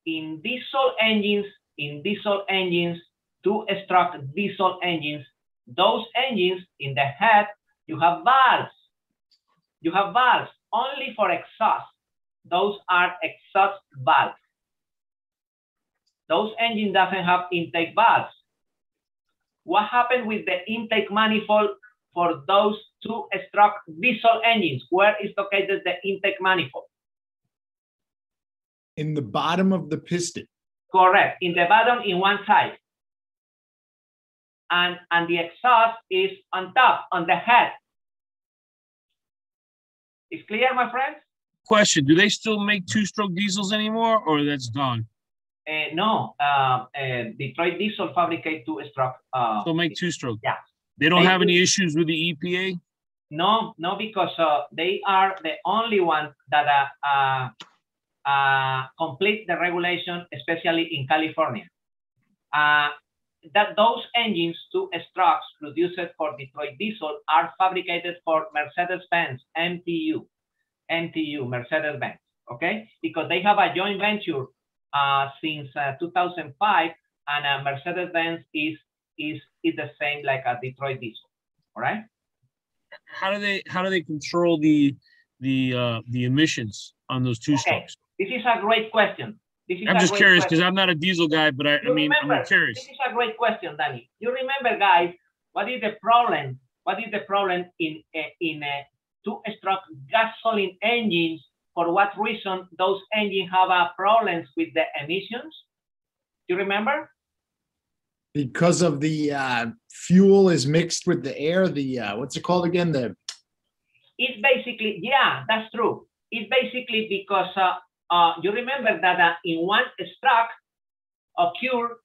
in diesel engines, two-stroke diesel engines, those engines in the head, you have valves. You have valves only for exhaust. Those are exhaust valves. Those engines doesn't have intake valves. What happened with the intake manifold for those two-stroke diesel engines? Where is located the intake manifold? In the bottom of the piston. Correct. In the bottom, in one side. And the exhaust is on top, on the head. It's clear, my friends? Question, do they still make two-stroke diesels anymore, or that's gone? No, Detroit Diesel fabricate two-stroke. Still make two-stroke? Yeah. They don't have any issues with the EPA? No, because they are the only ones that complete the regulation, especially in California. That those engines, two-strokes produced for Detroit Diesel, are fabricated for Mercedes-Benz, MTU, Mercedes-Benz, okay? Because they have a joint venture since 2005, and Mercedes-Benz is the same like a Detroit Diesel, all right? How do they control the emissions on those two strokes? This is a great question. I'm just curious because I'm not a diesel guy, but I mean, I'm curious. This is a great question, Danny. You remember, guys, what is the problem? What is the problem in two-stroke gasoline engines? For what reason those engines have problems with the emissions? You remember? Because of the fuel is mixed with the air. The what's it called again? It's basically, yeah, that's true. It's basically because you remember that in one stroke occur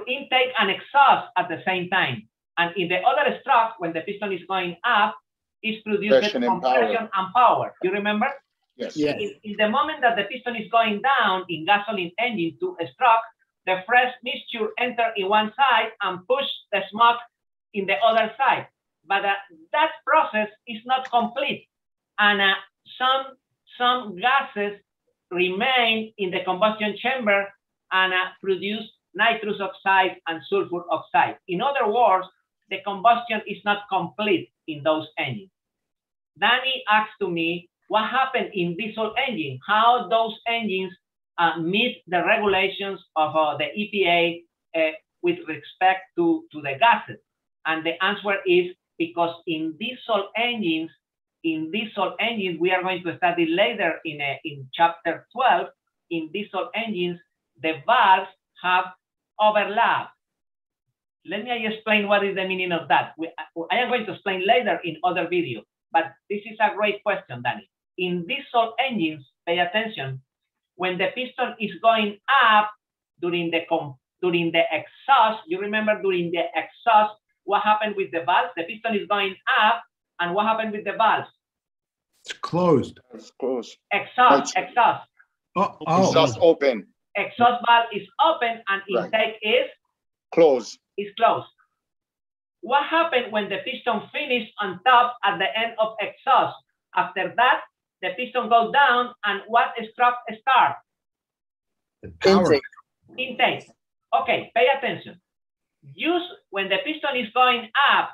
intake and exhaust at the same time, and in the other stroke, when the piston is going up, is produced compression and power. You remember? Yes. Yes. In the moment that the piston is going down in gasoline engine two-stroke, the fresh mixture enter in one side and push the smoke in the other side. But that process is not complete, and some gases remain in the combustion chamber and produce nitrous oxide and sulfur oxide. In other words, the combustion is not complete in those engines. Danny asked to me, what happened in diesel engine? How those engines meet the regulations of the EPA with respect to the gases? And the answer is because in diesel engines, we are going to study later in chapter 12, in diesel engines, the valves have overlap. Let me explain what is the meaning of that. I am going to explain later in other videos, but this is a great question, Danny. In diesel engines, pay attention, when the piston is going up during the exhaust, you remember during the exhaust, what happened with the valves? The piston is going up, and what happened with the valves? It's closed. It's closed. Exhaust. Oh. Exhaust open. Exhaust valve is open and intake is closed. What happened when the piston finished on top at the end of exhaust? After that, the piston goes down, and what stroke start? Intake. Okay, pay attention. When the piston is going up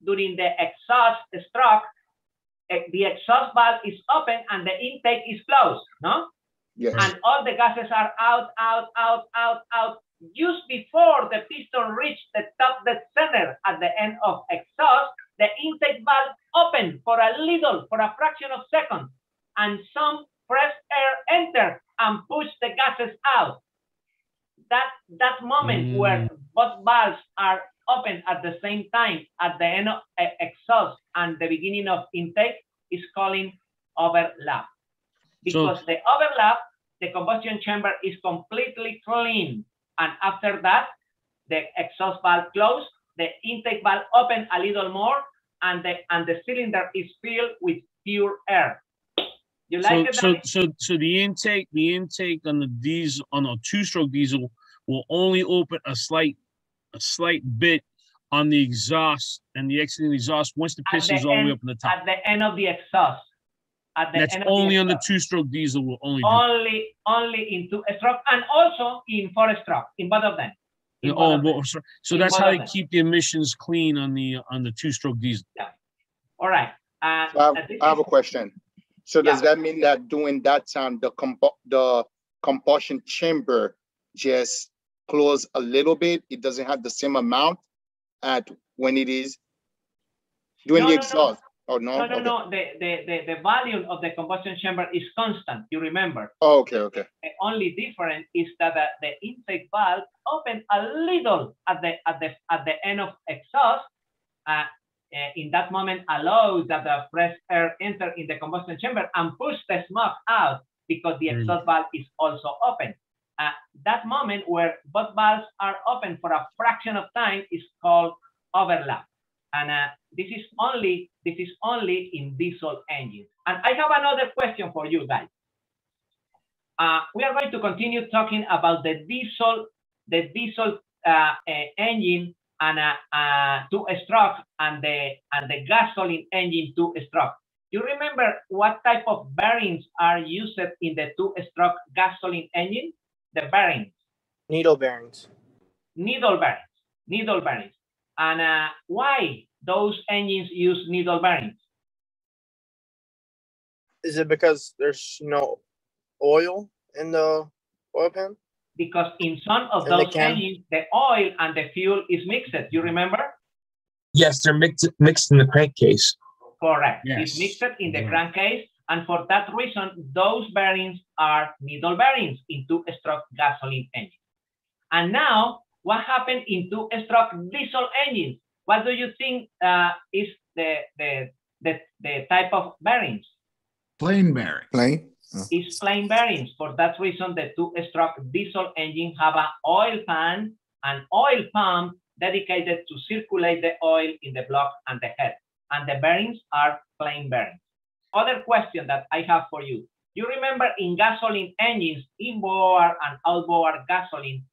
during the exhaust stroke, the exhaust valve is open and the intake is closed, no? Yes. And all the gases are out. Just before the piston reaches the top dead center at the end of exhaust, the intake valve open for a fraction of seconds, and some fresh air enter and push the gases out. That moment where both valves are open at the same time at the end of exhaust and the beginning of intake is calling overlap. Because the overlap, the combustion chamber is completely clean. And after that, the exhaust valve closed, the intake valve open a little more, and the cylinder is filled with pure air. You like it? So the intake on the diesel, on a two-stroke diesel, will only open a slight bit on the exhaust and the exiting exhaust once the piston is all the way up in the top. At the end of the exhaust. at the That's end of only the on the stroke. two-stroke diesel will only do. Only in 2-stroke and also in 4-stroke, in both of them. In both Oh, of them. well, so In that's both how of they them. keep the emissions clean on the two-stroke diesel. Yeah. All right. So I have a question. So does Yeah. that mean that during that time, the combustion chamber just close a little bit? It doesn't have the same amount at when it is doing No, the no, no. exhaust? Oh, no? No. The volume of the combustion chamber is constant. You remember? Oh, okay. The only difference is that the intake valve open a little at the end of exhaust. In that moment, allows that the fresh air enter in the combustion chamber and push the smoke out because the exhaust valve is also open. That moment where both valves are open for a fraction of time is called overlap. And this is only in diesel engines. And I have another question for you guys. We are going to continue talking about the diesel engine and 2-stroke and the gasoline engine 2-stroke. You remember what type of bearings are used in the 2-stroke gasoline engine? The bearings. Needle bearings. Needle bearings. And why those engines use needle bearings? Is it because there's no oil in the oil pan? Because in some of those engines, the oil and the fuel is mixed. You remember? Yes, they're mixed in the crankcase. Correct. Yes. It's mixed in the crankcase. And for that reason, those bearings are needle bearings in 2-stroke gasoline engines. And now, what happened in 2-stroke diesel engines? What do you think is the type of bearings? Plain bearing. Plain? Is plain bearings. For that reason, the 2-stroke diesel engine have an oil pan and oil pump dedicated to circulate the oil in the block and the head. And the bearings are plain bearings. Other question that I have for you. You remember in gasoline engines, inboard and outboard gasoline,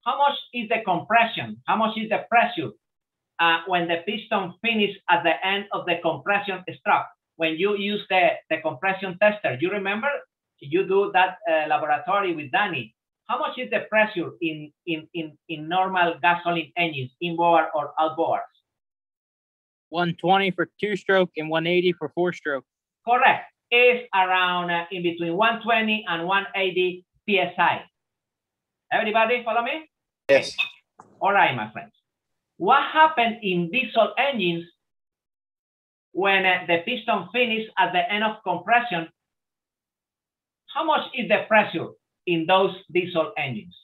how much is the compression? How much is the pressure when the piston finish at the end of the compression stroke? When you use the compression tester, you remember? You do that laboratory with Danny. How much is the pressure in normal gasoline engines, inboard or outboard? 120 for 2-stroke and 180 for 4-stroke. Correct. It's around in between 120 and 180 psi. Everybody follow me? Yes. All right, my friends. What happened in diesel engines when the piston finish at the end of compression? How much is the pressure in those diesel engines?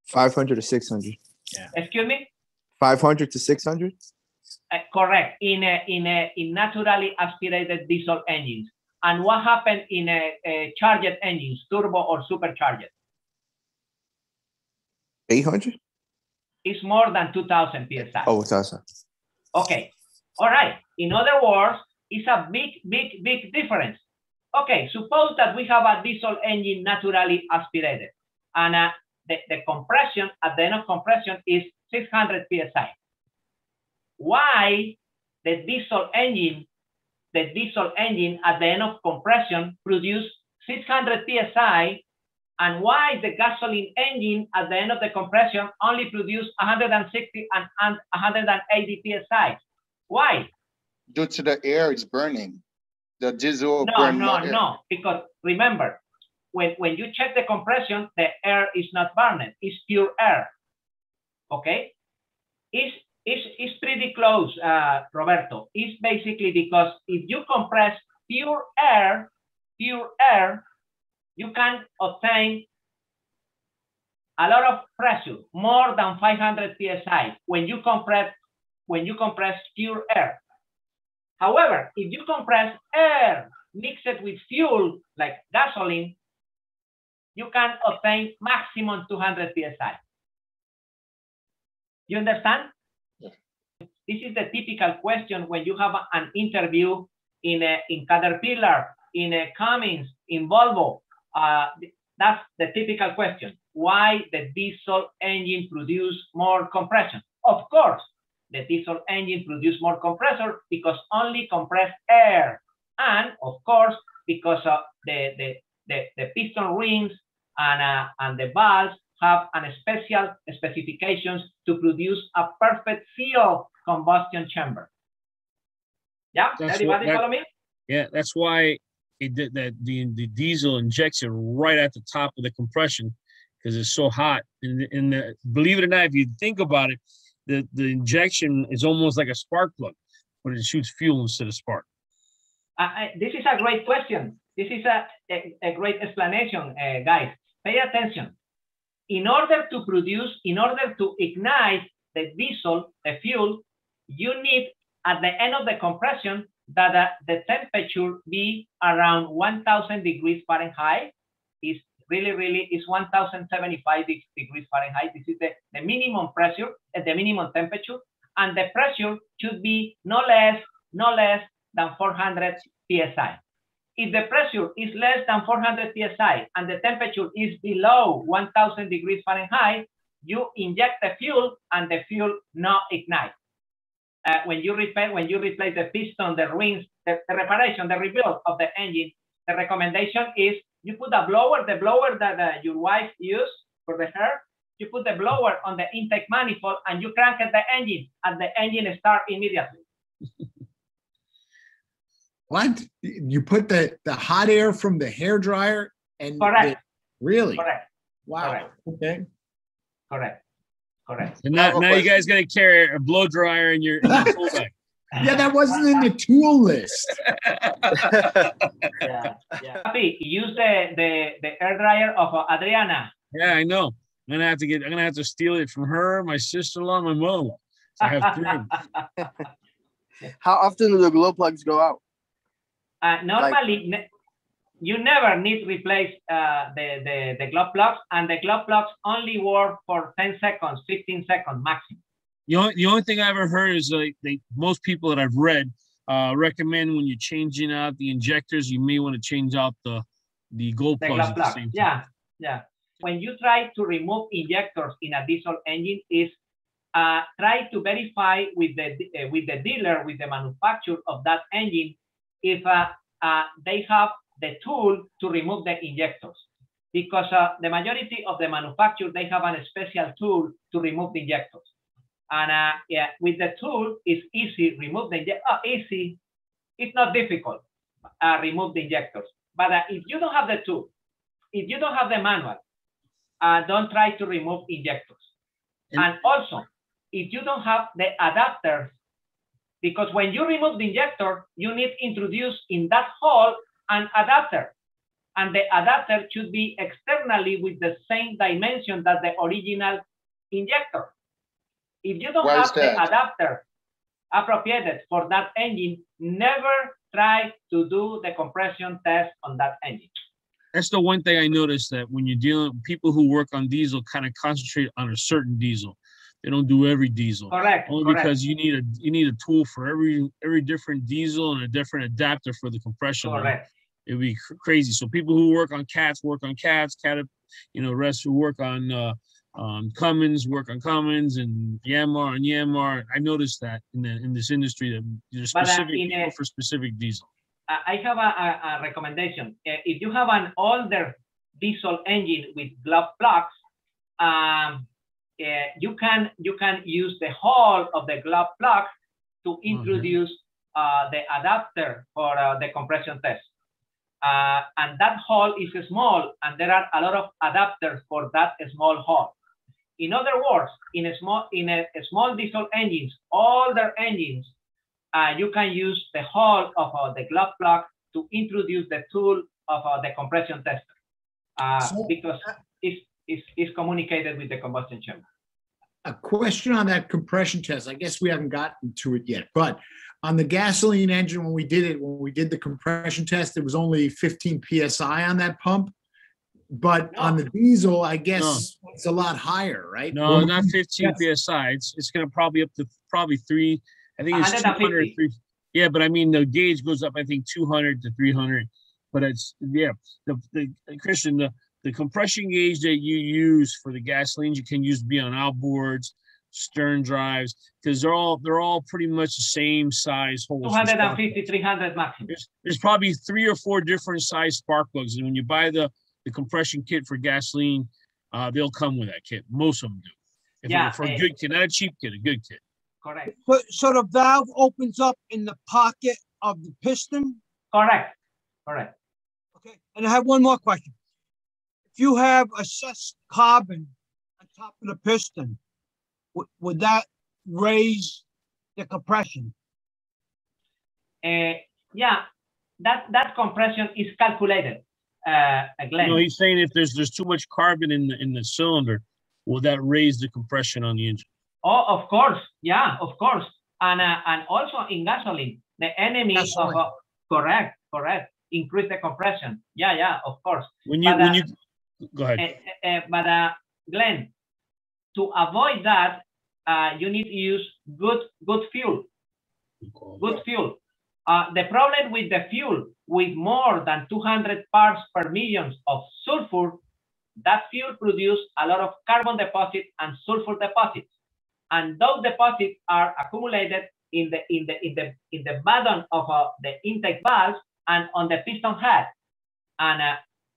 500 to 600. Yeah. Excuse me? 500 to 600? Correct. In naturally aspirated diesel engines. And what happened in charged engines, turbo or supercharged? 800? It's more than 2,000 psi. Oh, 1,000. Okay. All right. In other words, it's a big difference. Okay, suppose that we have a diesel engine naturally aspirated, and the compression at the end of compression is 600 psi. Why the diesel engine at the end of compression produce 600 psi, and why the gasoline engine at the end of the compression only produce 160 and 180 psi? Why? Due to the air is burning. The diesel No, because remember, when you check the compression, the air is not burned, it's pure air. Okay? It's pretty close, Roberto. It's basically because if you compress pure air, you can obtain a lot of pressure, more than 500 psi when you compress pure air. However, if you compress air mixed with fuel like gasoline, you can obtain maximum 200 psi. You understand? Yes. This is the typical question when you have an interview in Caterpillar, in Cummins, in Volvo. That's the typical question. Why the diesel engine produce more compression? Of course, the diesel engine produce more compressor because only compress air. And of course, because of the piston rings and the valves have an special specifications to produce a perfect sealed combustion chamber. Yeah, everybody follow me? Yeah, that's why it did that. The diesel injects it right at the top of the compression because it's so hot. And believe it or not, if you think about it, the injection is almost like a spark plug, but it shoots fuel instead of spark. This is a great question. This is a great explanation, guys. Pay attention. In order to ignite the diesel, the fuel, you need at the end of the compression that the temperature be around 1000 degrees Fahrenheit. Is really is 1075 degrees Fahrenheit. This is the minimum pressure at the minimum temperature, and the pressure should be no less than 400 psi. If the pressure is less than 400 psi and the temperature is below 1000 degrees Fahrenheit, you inject the fuel and the fuel not ignite. When you replace the piston, the rings, the reparation, the rebuild of the engine, the recommendation is you put the blower that your wife used for the hair, you put the blower on the intake manifold and you crank the engine and the engine start immediately. What? You put the hot air from the hair dryer and correct. Really? Correct. Wow. Correct. Okay. Correct. And now you guys got to carry a blow dryer in your tool bag. Yeah, that wasn't in the tool list. yeah. Papi, use the hair dryer of Adriana. Yeah, I know. I'm gonna have to steal it from her, my sister-in-law, my mom. So I have three. How often do the glow plugs go out? Normally, you never need to replace the glove plugs, and the glove plugs only work for 10 seconds, 15 seconds maximum. The only thing I ever heard is most people that I've read recommend when you're changing out the injectors, you may want to change out the gold plugs at the same time. Yeah. When you try to remove injectors in a diesel engine, is try to verify with the dealer, with the manufacturer of that engine, if they have the tool to remove the injectors, because the majority of the manufacturers, they have a special tool to remove the injectors. And with the tool, it's easy, remove the easy. It's not difficult, remove the injectors. But if you don't have the tool, if you don't have the manual, don't try to remove injectors. And also, if you don't have the adapters, because when you remove the injector, you need to introduce in that hole an adapter. And the adapter should be externally with the same dimension that the original injector. If you don't have the adapter appropriated for that engine, never try to do the compression test on that engine. That's the one thing I noticed, that when you're dealing with people who work on diesel, kind of concentrate on a certain diesel. They don't do every diesel. Correct. Only because you need a tool for every different diesel and a different adapter for the compression. Correct. It'd be crazy. So people who work on cats work on cats. Rest who work on Cummins work on Cummins, and Yanmar on Yanmar. I noticed that in this industry that there's specific people for specific diesel. I have a recommendation. If you have an older diesel engine with glove plugs, you can use the hole of the glove plug to introduce the adapter for the compression test. And that hole is small, and there are a lot of adapters for that small hole. In other words, in a small diesel engines, older engines, you can use the hole of the glove plug to introduce the tool of the compression tester, because it's communicated with the combustion chamber. A question on that compression test. I guess we haven't gotten to it yet, but on the gasoline engine, when we did the compression test, it was only 15 PSI on that pump. But on the diesel, I guess it's a lot higher, right? No, not 15 PSI. It's going to probably up to 3. I think it's 200. Yeah, but I mean, the gauge goes up, I think 200 to 300. But it's, Christian, the compression gauge that you use for the gasolines, you can use to be on outboards, stern drives, because they're all pretty much the same size holes. 250, 300 maximum. There's probably 3 or 4 different size spark plugs, and when you buy the compression kit for gasoline, they'll come with that kit. Most of them do. For a good kit, not a cheap kit, a good kit. Correct. So the valve opens up in the pocket of the piston? Correct. Correct. Okay. And I have one more question. If you have assessed carbon on top of the piston, would that raise the compression? Yeah, that compression is calculated. Glenn. No, he's saying if there's too much carbon in the cylinder, will that raise the compression on the engine? Oh, of course. Yeah, of course. And also in gasoline, the enemy of correct. Increase the compression. Yeah, of course. When you go ahead. But Glenn, to avoid that, you need to use good fuel. Good fuel. The problem with the fuel with more than 200 parts per million of sulfur, that fuel produces a lot of carbon deposits and sulfur deposits, and those deposits are accumulated in the bottom of the intake valve and on the piston head, and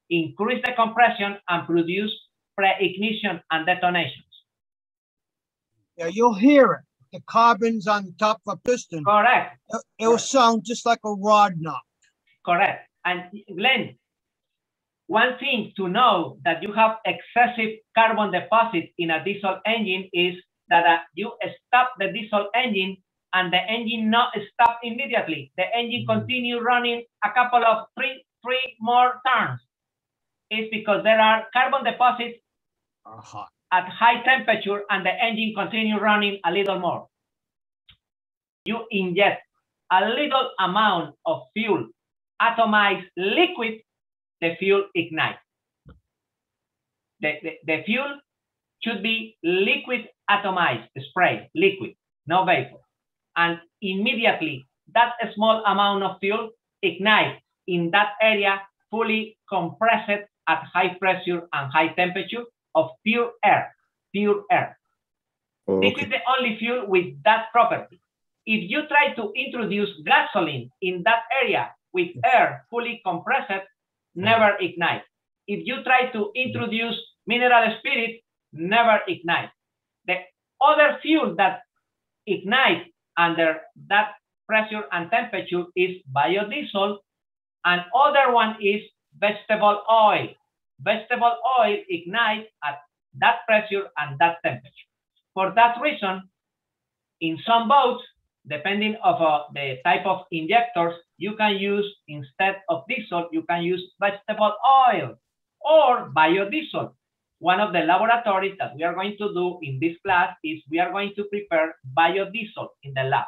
increase the compression and produce pre-ignition and detonations. Yeah, you'll hear it. The carbon's on the top of a piston. Correct. It will sound just like a rod knock. Correct. And Glenn, one thing to know that you have excessive carbon deposit in a diesel engine is that you stop the diesel engine and the engine not stop immediately. The engine continue running a couple of three more turns. It's because there are carbon deposits at high temperature and the engine continue running a little more. You inject a little amount of fuel, atomized liquid, the fuel ignites. The fuel should be liquid atomized, spray, liquid, no vapor. And immediately that small amount of fuel ignites in that area, fully compressed at high pressure and high temperature of pure air. Oh, this is the only fuel with that property. If you try to introduce gasoline in that area with air fully compressed, never ignite. If you try to introduce mineral spirit, never ignite. The other fuel that ignites under that pressure and temperature is biodiesel, and other one is vegetable oil. Vegetable oil ignites at that pressure and that temperature. For that reason, in some boats, depending on the type of injectors, you can use, instead of diesel, you can use vegetable oil or biodiesel. One of the laboratories that we are going to do in this class is we are going to prepare biodiesel in the lab.